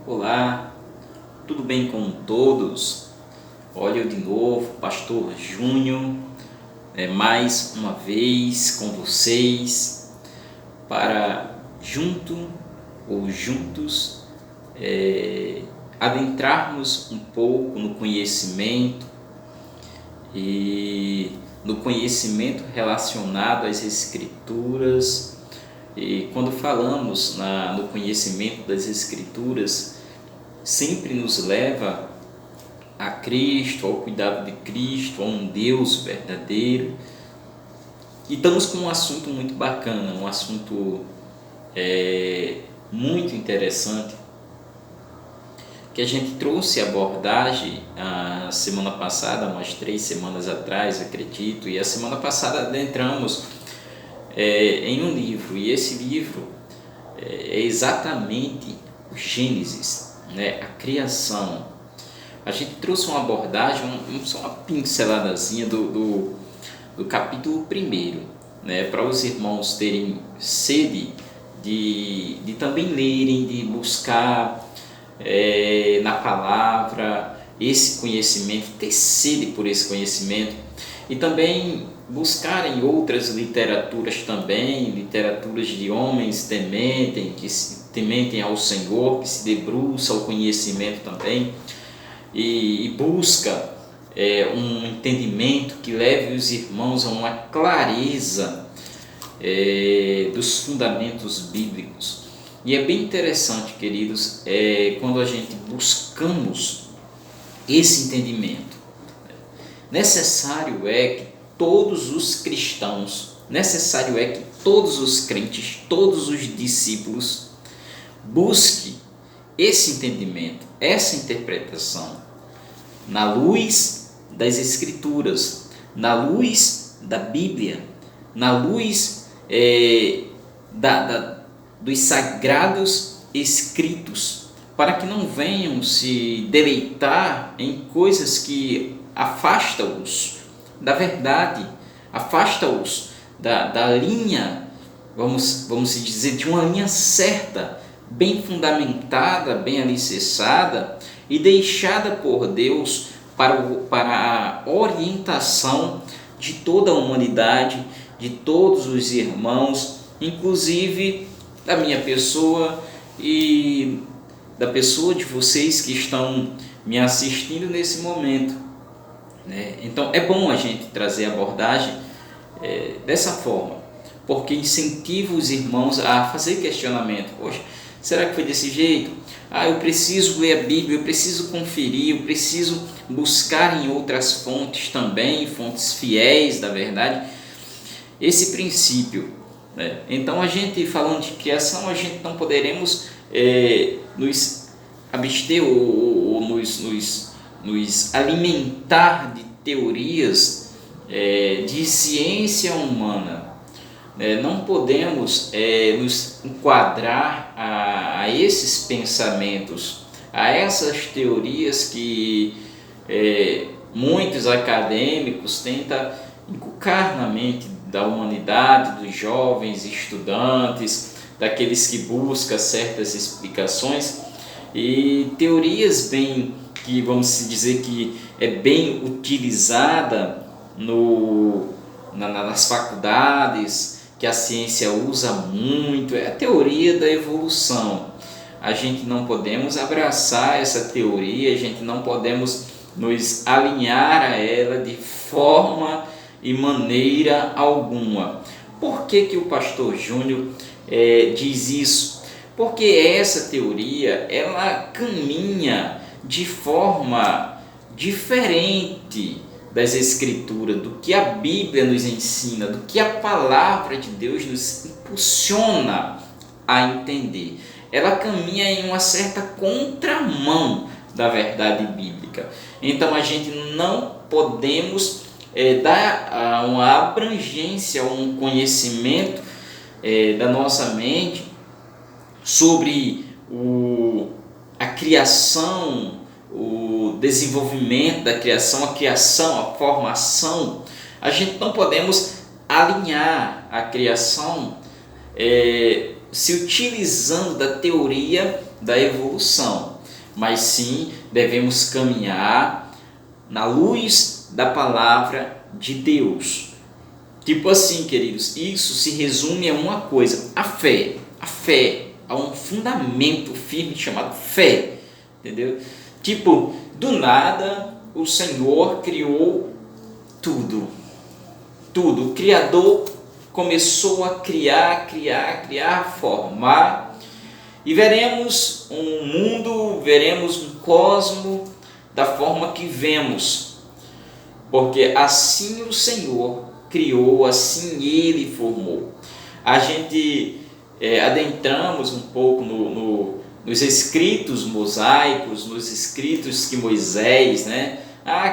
Olá, tudo bem com todos? Olha eu de novo, Pastor Júnior, mais uma vez com vocês para juntos adentrarmos um pouco no conhecimento e no conhecimento relacionado às Escrituras. E quando falamos no conhecimento das Escrituras, sempre nos leva a Cristo, ao cuidado de Cristo, a um Deus verdadeiro. E estamos com um assunto muito bacana, um assunto muito interessante, que a gente trouxe abordagem a semana passada, umas 3 semanas atrás, acredito, e a semana passada adentramos em um livro, e esse livro é exatamente o Gênesis, né? A criação. A gente trouxe uma abordagem, só uma pinceladazinha do capítulo 1, né? Para os irmãos terem sede de também lerem, de buscar na palavra esse conhecimento, ter sede por esse conhecimento, e também buscarem outras literaturas também, literaturas de homens tementem ao Senhor, que se debruça ao conhecimento também, e busca um entendimento que leve os irmãos a uma clareza dos fundamentos bíblicos. E é bem interessante, queridos, quando a gente buscamos esse entendimento. Necessário é que todos os cristãos, necessário é que todos os crentes, todos os discípulos busquem esse entendimento, essa interpretação, na luz das Escrituras, na luz da Bíblia, na luz dos sagrados escritos, para que não venham se deleitar em coisas que afasta-os da verdade, afasta-os da linha, vamos dizer, de uma linha certa, bem fundamentada, bem alicerçada e deixada por Deus para a orientação de toda a humanidade, de todos os irmãos, inclusive da minha pessoa e da pessoa de vocês que estão me assistindo nesse momento. Então é bom a gente trazer a abordagem dessa forma, porque incentiva os irmãos a fazer questionamento. Poxa, será que foi desse jeito? Eu preciso ler a Bíblia, eu preciso conferir, eu preciso buscar em outras fontes também, fontes fiéis da verdade, esse princípio. Então a gente, falando de criação, a gente não poderemos nos abster ou nos alimentar de teorias de ciência humana. Não podemos nos enquadrar a esses pensamentos, a essas teorias que muitos acadêmicos tentam inculcar na mente da humanidade, dos jovens estudantes, daqueles que buscam certas explicações, e teorias que vamos dizer que é bem utilizada nas faculdades, que a ciência usa muito, é a teoria da evolução. A gente não podemos abraçar essa teoria, a gente não podemos nos alinhar a ela de forma e maneira alguma. Por que o pastor Júnior diz isso? Porque essa teoria ela caminha de forma diferente das Escrituras, do que a Bíblia nos ensina, do que a palavra de Deus nos impulsiona a entender. Ela caminha em uma certa contramão da verdade bíblica. Então a gente não podemos dar uma abrangência, um conhecimento da nossa mente sobre a criação, o desenvolvimento da criação, a formação. A gente não podemos alinhar a criação se utilizando da teoria da evolução. mas sim devemos caminhar na luz da palavra de Deus. Tipo assim, queridos, isso se resume a uma coisa: a fé. A fé, a um fundamento firme chamado fé, entendeu? Tipo, do nada o Senhor criou tudo. O Criador começou a criar, formar, e veremos um mundo, veremos um cosmo da forma que vemos, porque assim o Senhor criou, assim Ele formou. A gente adentramos um pouco nos escritos mosaicos, nos escritos que Moisés, né?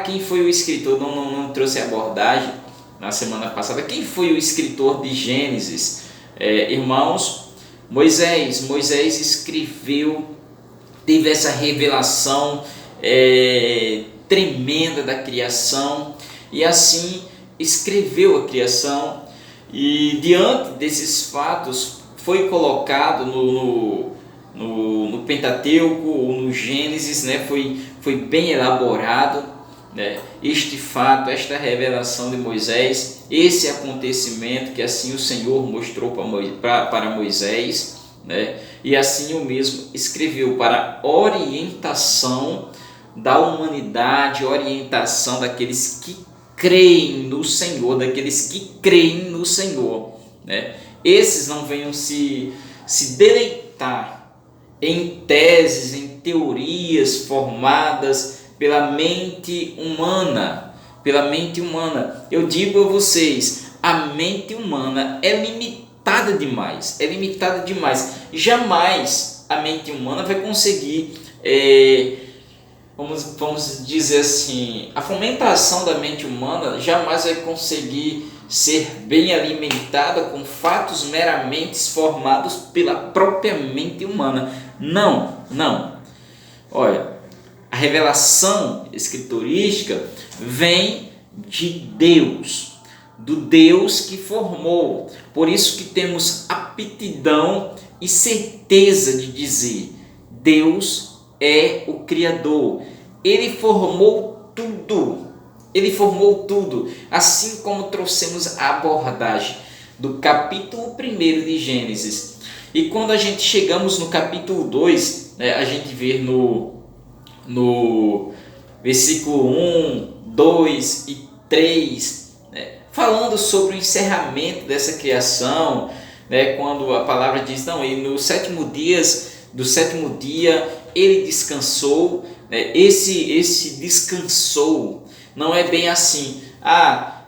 Quem foi o escritor? Não trouxe abordagem na semana passada. Quem foi o escritor de Gênesis? Irmãos, Moisés escreveu, teve essa revelação tremenda da criação, e assim escreveu a criação, e diante desses fatos foi colocado no Pentateuco ou no Gênesis, né? Foi bem elaborado, né? Este fato, esta revelação de Moisés, esse acontecimento que assim o Senhor mostrou para Moisés, né? E assim o mesmo escreveu para orientação da humanidade, orientação daqueles que creem no Senhor, né? Esses não venham se deleitar em teses, em teorias formadas pela mente humana. Eu digo a vocês, a mente humana é limitada demais. Jamais a mente humana vai conseguir, vamos dizer assim, a fomentação da mente humana jamais vai conseguir ser bem alimentada com fatos meramente formados pela própria mente humana. Não. Olha, a revelação escriturística vem de Deus, do Deus que formou. Por isso que temos aptidão e certeza de dizer: Deus é o Criador. Ele formou tudo. Assim como trouxemos a abordagem do capítulo 1 de Gênesis. E quando a gente chegamos no capítulo 2, né, a gente vê no versículo 1, 2 e 3, né, falando sobre o encerramento dessa criação, né, quando a palavra diz, e no sétimo dia ele descansou, né, esse descansou não é bem assim,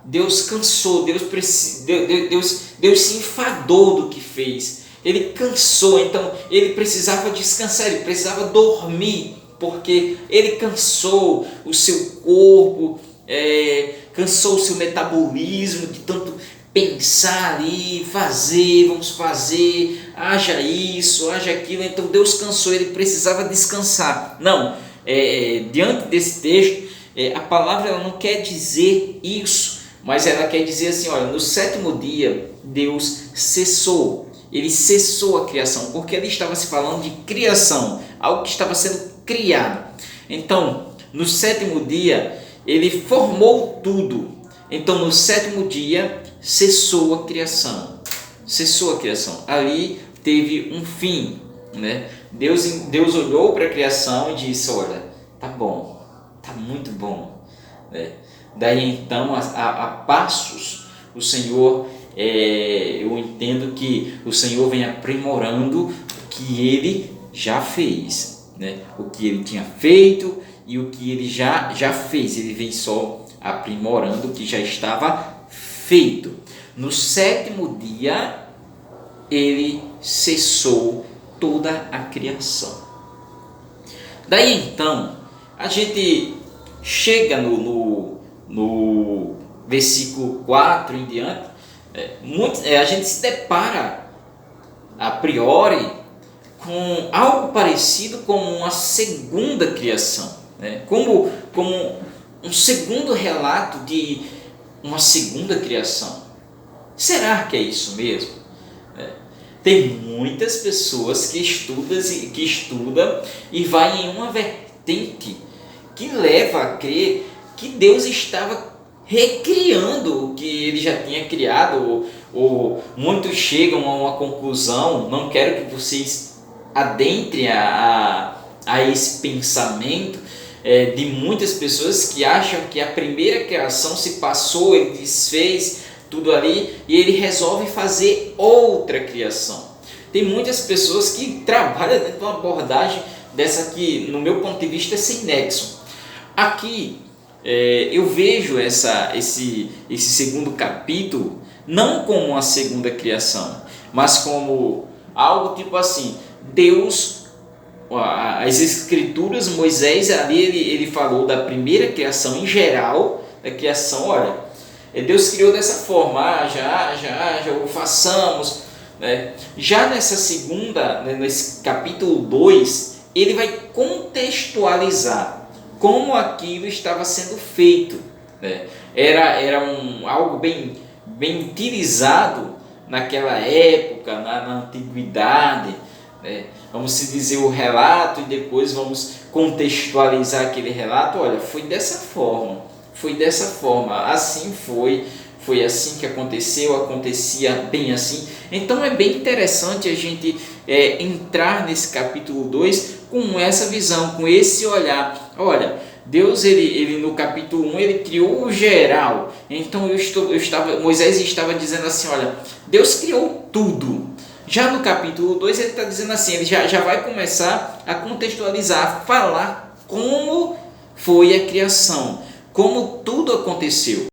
Deus cansou, Deus se enfadou do que fez, ele cansou, então ele precisava descansar, ele precisava dormir, porque ele cansou o seu corpo, cansou o seu metabolismo de tanto pensar ali, vamos fazer, haja isso, haja aquilo. Então Deus cansou, ele precisava descansar. Diante desse texto, a palavra ela não quer dizer isso, mas ela quer dizer assim, olha, no sétimo dia Deus cessou, ele cessou a criação, porque ele estava se falando de criação, algo que estava sendo criado. Então, no sétimo dia, ele formou tudo. Então, no sétimo dia, cessou a criação. Ali teve um fim, né? Deus olhou para a criação e disse, olha, tá bom, tá muito bom, né? Daí então, a passos, o Senhor, eu entendo que o Senhor vem aprimorando o que ele já fez, né? O que ele tinha feito e o que ele já fez, ele vem só aprimorando o que já estava feito. No sétimo dia, ele cessou toda a criação. Daí então, a gente chega no versículo 4 em diante, a gente se depara a priori com algo parecido com uma segunda criação, né? Como um segundo relato de uma segunda criação. Será que é isso mesmo? Tem muitas pessoas que estudam e vai em uma vertente que leva a crer que Deus estava recriando o que ele já tinha criado, ou muitos chegam a uma conclusão, não quero que vocês adentrem a esse pensamento de muitas pessoas que acham que a primeira criação se passou, ele desfez tudo ali e ele resolve fazer outra criação. Tem muitas pessoas que trabalham dentro de uma abordagem dessa que, no meu ponto de vista, é sem nexo. Aqui eu vejo esse segundo capítulo não como uma segunda criação, mas como algo tipo assim, Deus, as escrituras, Moisés ali ele falou da primeira criação em geral, da criação, olha, Deus criou dessa forma, já o façamos, né? Já nessa segunda, nesse capítulo 2, ele vai contextualizar como aquilo estava sendo feito, né? Era algo bem utilizado naquela época, na antiguidade, né? Vamos se dizer o relato e depois vamos contextualizar aquele relato. Olha, foi dessa forma, assim foi assim que acontecia bem assim. Então é bem interessante a gente entrar nesse capítulo 2 com essa visão, com esse olhar. Olha, Deus ele no capítulo 1 ele criou o geral. Então Moisés estava dizendo assim, olha, Deus criou tudo. Já no capítulo 2 ele está dizendo assim, ele já vai começar a contextualizar, a falar como foi a criação, como tudo aconteceu.